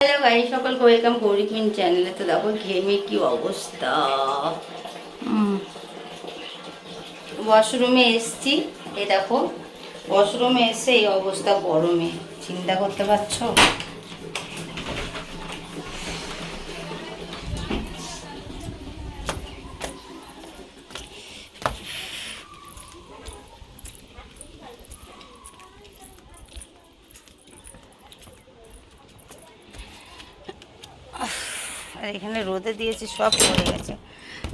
Hello guys, সকলকে welcome Gauri queen চ্যানেলে। তো দেখো ঘেমে কি অবস্থা। ওয়াশরুমে এসছি, এই দেখো ওয়াশরুমে এসে এই অবস্থা গরমে, চিন্তা করতে পারছো? আর এখানে রোদে দিয়েছি, সব পড়ে গেছে।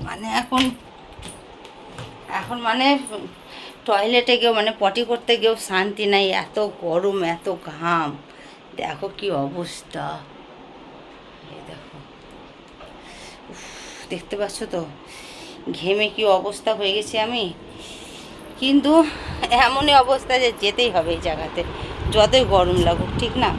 মানে এখন মানে টয়লেটে গিয়েও, মানে পটি করতে গিয়েও শান্তি নাই, এত গরম, এত ঘাম। দেখো কি অবস্থা, এই দেখো, দেখতে পাচ্ছ তো ঘেমে কি অবস্থা হয়ে গেছি আমি। কিন্তু এমনই অবস্থা যে যেতেই হবে এই জায়গাতে, যতই গরম লাগুক, ঠিক না?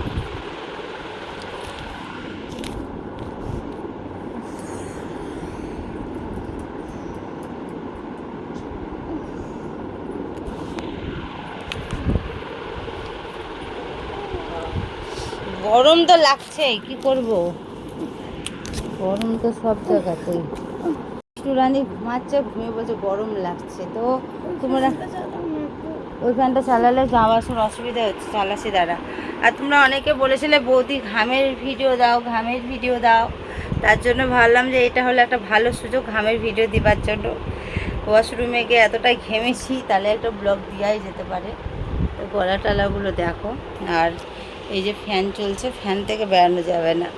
গরম তো লাগছেই, কি করব, গরম তো সব জায়গাতেই। রানী ঘুমাচ্ছে, ঘুমিয়ে বলছে গরম লাগছে। তো তোমরা ওই ফ্যানটা চালালে যাওয়া আসার অসুবিধা হচ্ছে, চালাসি দ্বারা। আর তোমরা অনেকে বলেছিলে বৌদি ঘামের ভিডিও দাও, ঘামের ভিডিও দাও। তার জন্য ভাবলাম যে এটা হলো একটা ভালো সুযোগ ঘামের ভিডিও দিবার জন্য। ওয়াশরুমে গিয়ে এতটাই ঘেমেছি, তাহলে একটা ব্লগ দেওয়াই যেতে পারে। তো গলা টালাগুলো দেখো। আর এই যে ফ্যান চলছে, ফ্যান থেকে বেরানো যাবে না।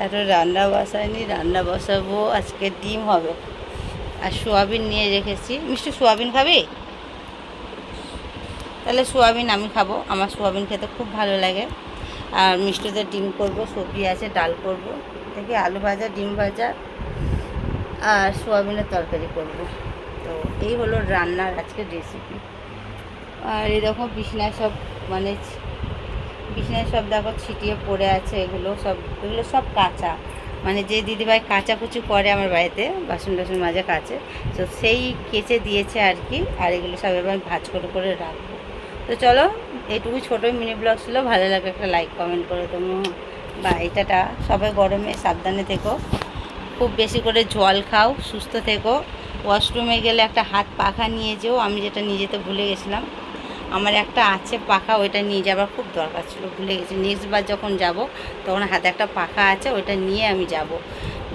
এত রান্না বসায়নি, রান্না বসাবো। আজকে ডিম হবে আর সোয়াবিন নিয়ে রেখেছি। মিষ্টি সোয়াবিন খাবি? তাহলে সোয়াবিন আমি খাবো, আমার সোয়াবিন খেতে খুব ভালো লাগে। আর মিষ্টিতে ডিম করব, সবজি আছে, ডাল করব, দেখি আলু ভাজা, ডিম ভাজা আর সোয়াবিনের তরকারি করব। তো এই হলো রান্নার আজকের রেসিপি। আর এই দেখো বিছনায় সব, মানে বিছানায় সব দেখো ছিটিয়ে পড়ে আছে, এগুলো সব কাঁচা। মানে যে দিদিভাই কাচাকুচি করে আমার বাড়িতে, বাসন টাসন মাজা কাচে, তো সেই কেচে দিয়েছে আর কি। আর এগুলো সব এবার ভাজ করে রাখবো। তো চলো, এইটুকু ছোটোই মিনি ব্লগ ছিল। ভালো লাগে একটা লাইক কমেন্ট করে তুমি বা এইটাটা। সবাই গরমে সাবধানে থেকো, খুব বেশি করে জল খাও, সুস্থ থেকো। ওয়াশরুমে গেলে একটা হাত পাখা নিয়ে যেও, আমি যেটা নিয়ে যেতে ভুলে গেছিলাম। আমার একটা আছে পাখা, ওইটা নিয়ে যাবার খুব দরকার ছিল, ভুলে গেছি। নেক্সট বার যখন যাব তখন হাতে একটা পাখা আছে, ওইটা নিয়ে আমি যাব।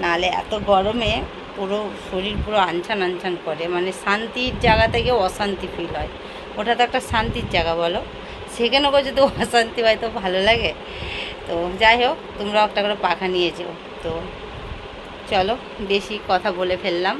নাহলে এত গরমে পুরো শরীর পুরো আনছান করে, মানে শান্তির জায়গা থেকে অশান্তি ফিল হয়। ওটা তো একটা শান্তির জায়গা বলো, সেখানে যদি অশান্তি হয় তো ভালো লাগে? তো যাই হোক, তোমরাও একটা করে পাখা নিয়ে যেও। তো চলো, বেশি কথা বলে ফেললাম।